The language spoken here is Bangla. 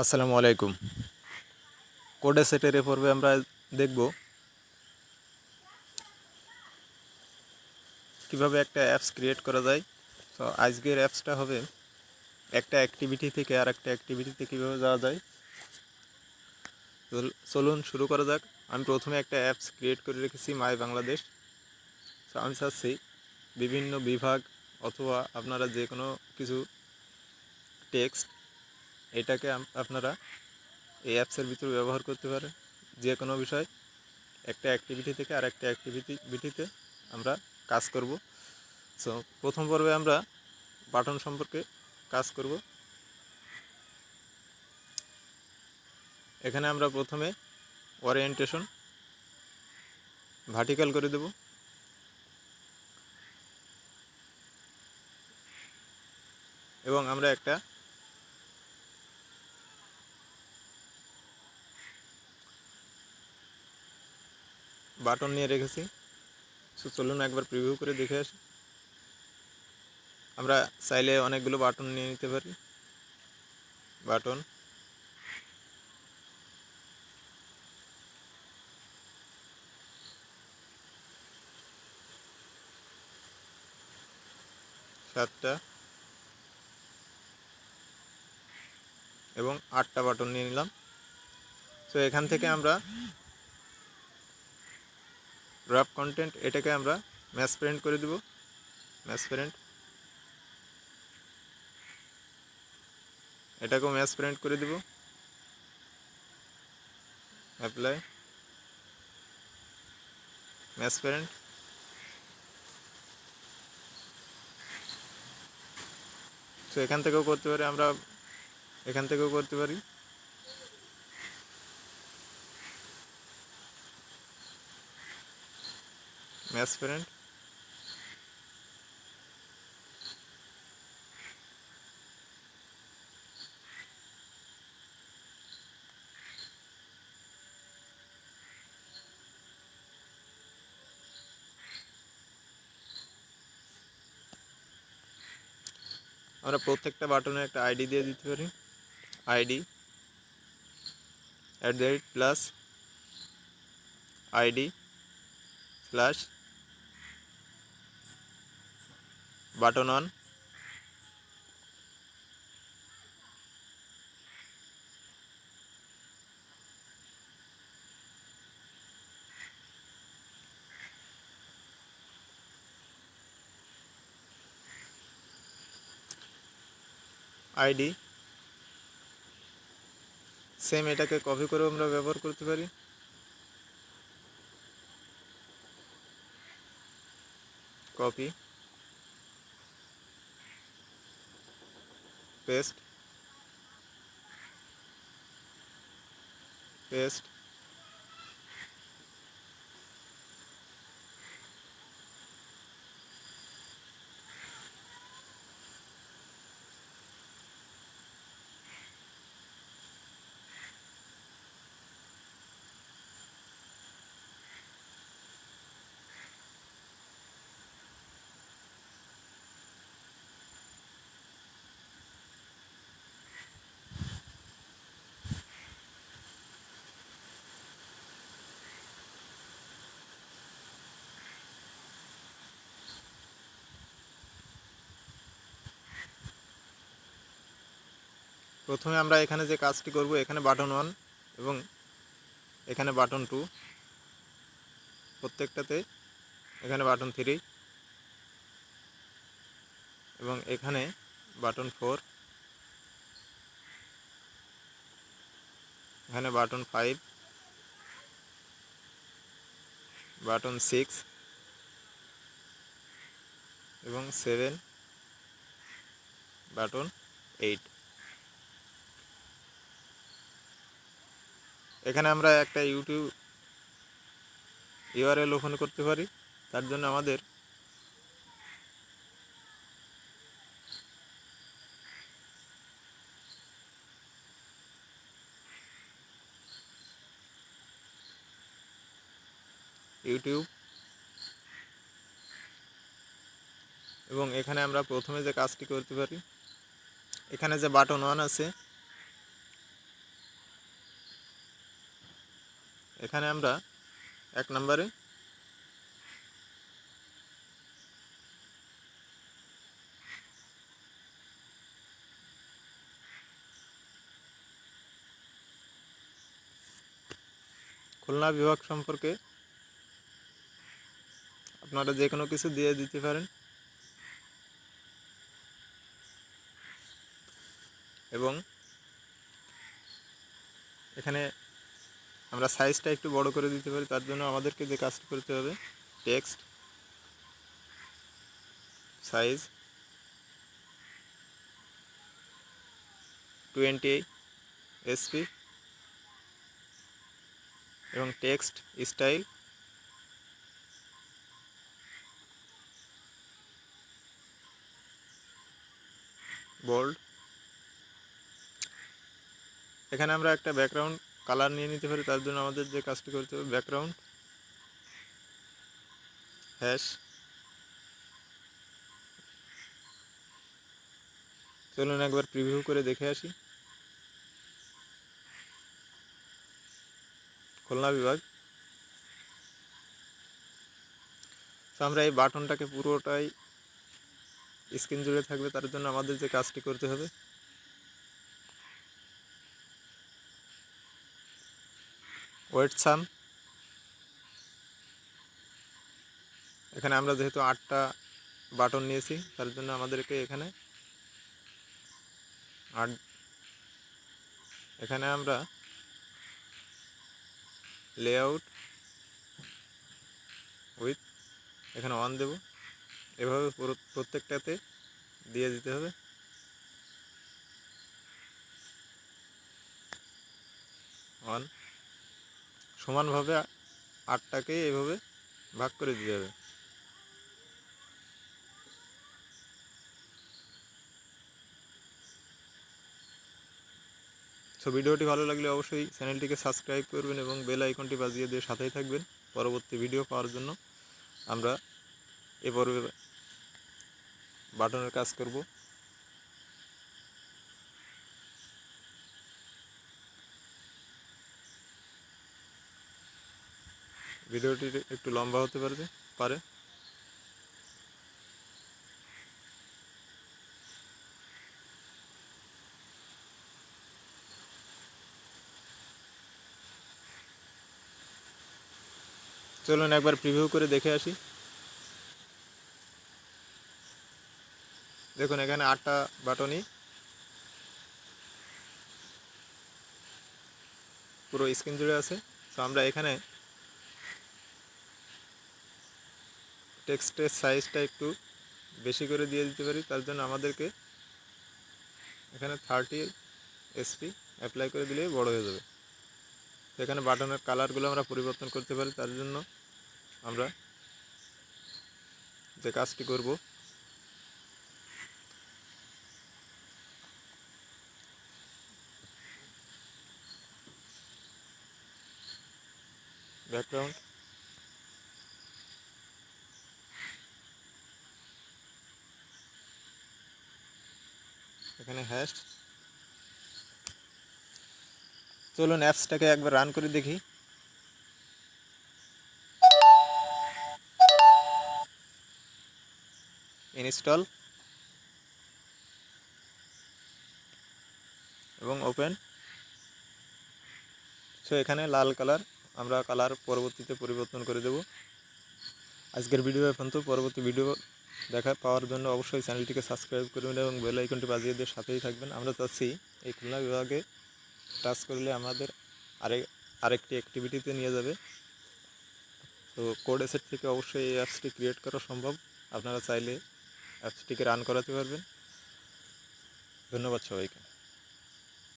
আসসালামু আলাইকুম। কোড সেটের এ পর্বে আমরা দেখব কিভাবে একটা অ্যাপস ক্রিয়েট করা যায়। তো আজকের অ্যাপসটা হবে একটা অ্যাক্টিভিটি থেকে আর একটা অ্যাক্টিভিটিতে কীভাবে যাওয়া যায়। চলুন শুরু করা যাক। আমি প্রথমে একটা অ্যাপস ক্রিয়েট করে রেখেছি মাই বাংলাদেশ। তো আমি চাচ্ছি বিভিন্ন বিভাগ অথবা আপনারা যে কোনো কিছু টেক্সট এটাকে আপনারা এই অ্যাপসের ভিতরে ব্যবহার করতে পারেন। যে কোনো বিষয় একটা অ্যাক্টিভিটি থেকে আর একটা অ্যাক্টিভিটিতে আমরা কাজ করব। সো প্রথম পর্বে আমরা বাটন সম্পর্কে কাজ করব। এখানে আমরা প্রথমে ওরিয়েন্টেশন ভার্টিক্যাল করে দেব এবং আমরা একটা বাটন নিয়ে রেখেছি। সো চলুন একবার প্রিভিউ করে দেখে আসি। আমরা চাইলে অনেকগুলো বাটন নিয়ে নিতে পারি। বাটন, সাতটা এবং 8টা বাটন নিয়ে নিলাম। সো এখান থেকে আমরা ড্রপ কন্টেন্ট এটাকে আমরা ম্যাচ প্রিন্ট করে দেব। ম্যাচ প্রিন্ট এটাকেও ম্যাচ প্রিন্ট করে দেব। Apply, match print. সো এখান থেকেও করতে পারি, আমরা এখান থেকেও করতে পারি। ম্যাচ প্যারেন্ট, আমরা প্রত্যেকটা বাটনে একটা আইডি দিয়ে দিতে পারি। ID @ +ID slash button on, ID same এটাকে কপি করেও আমরা ব্যবহার করতে পারি। Copy, paste, paste. প্রথমে আমরা এখানে যে কাজটি করব, এখানে বাটন 1 এবং এখানে বাটন 2, প্রত্যেকটাতে এখানে বাটন 3 এবং এখানে বাটন 4, এখানে বাটন 5, বাটন 6 এবং 7, বাটন 8। এখানে আমরা একটা ইউটিউব URL ওপেন করতে পারি। তার জন্য আমাদের ইউটিউব এবং এখানে আমরা প্রথমে যে কাজটি করতে পারি, এখানে যে বাটন 1 আছে এখানে আমরা 1 নম্বরে খুলনা বিভাগ সম্পর্কে আপনারা যে কোনো কিছু দিয়ে দিতে পারেন এবং এখানে আমরা সাইজটা একটু বড় করে দিতে পারি। তার জন্য আমাদেরকে যে কাজটা করতে হবে, টেক্সট সাইজ 20 SP এবং টেক্সট স্টাইল বোল্ড। এখানে আমরা একটা ব্যাকগ্রাউন্ড কালার নিয়ে নিতে পারি। তার জন্য আমাদের যে কাজটি করতে হবে, ব্যাকগ্রাউন্ড হ্যাশ। চলুন একবার প্রিভিউ করে দেখে আসি। খুলনা বিভাগ। তো আমরা এই বাটনটাকে পুরোটাই স্ক্রিন জুড়ে থাকবে। তার জন্য আমাদের যে কাজটি করতে হবে, ওয়েট সাম। এখানে আমরা যেহেতু 8টা বাটন নিয়েছি, তার জন্য আমাদেরকে এখানে এখানে আমরা লেআউট উইথ এখানে 1 দেব। এভাবে প্রত্যেকটাতে দিয়ে দিতে হবে 1। সমানভাবে 8টাকে এভাবে ভাগ করে দিতে হবে। সো ভিডিওটি ভালো লাগলে অবশ্যই চ্যানেলটিকে সাবস্ক্রাইব করবেন এবং বেল আইকনটি বাজিয়ে দিয়ে সাথেই থাকবেন পরবর্তী ভিডিও পাওয়ার জন্য। আমরা এ পর্বে বাটনের কাজ করব। ভিডিওটি একটু লম্বা হতে পারে। চলুন একবার প্রিভিউ করে দেখে আসি। দেখুন এখানে 8টা বাটনই পুরো স্ক্রিন জুড়ে আছে। সো আমরা এখানে টেক্সটের সাইজটা একটু বেশি করে দিয়ে দিতে পারি। তার জন্য আমাদেরকে এখানে 30 SP অ্যাপ্লাই করে দিলেই বড় হয়ে যাবে। এখানে বাটনের কালারগুলো আমরা পরিবর্তন করতে পারি। তার জন্য আমরা যে কাজটি করব, ব্যাকগ্রাউন্ড এখানে হ্যাশ। চলুন অ্যাপসটাকে একবার রান করে দেখি। ইনস্টল এবং ওপেন। সো এখানে লাল কালার, আমরা কালার পরবর্তীতে পরিবর্তন করে দেব। আজকের ভিডিও এখন তো, পরবর্তী ভিডিও পাওয়ার জন্য অবশ্যই চ্যানেলটিকে সাবস্ক্রাইব করবেন এবং বেল আইকনটি বাজিয়ে দিয়ে সাথেই থাকবেন। আমরা চাচ্ছি এই খুলনা বিভাগে টাচ করলে আমাদের আরেকটি অ্যাক্টিভিটিতে নিয়ে যাবে। তো কোড অ্যাসেট থেকে অবশ্যই এই অ্যাপসটি ক্রিয়েট করা সম্ভব। আপনারা চাইলে অ্যাপসটিকে রান করাতে পারবেন। ধন্যবাদ সবাইকে।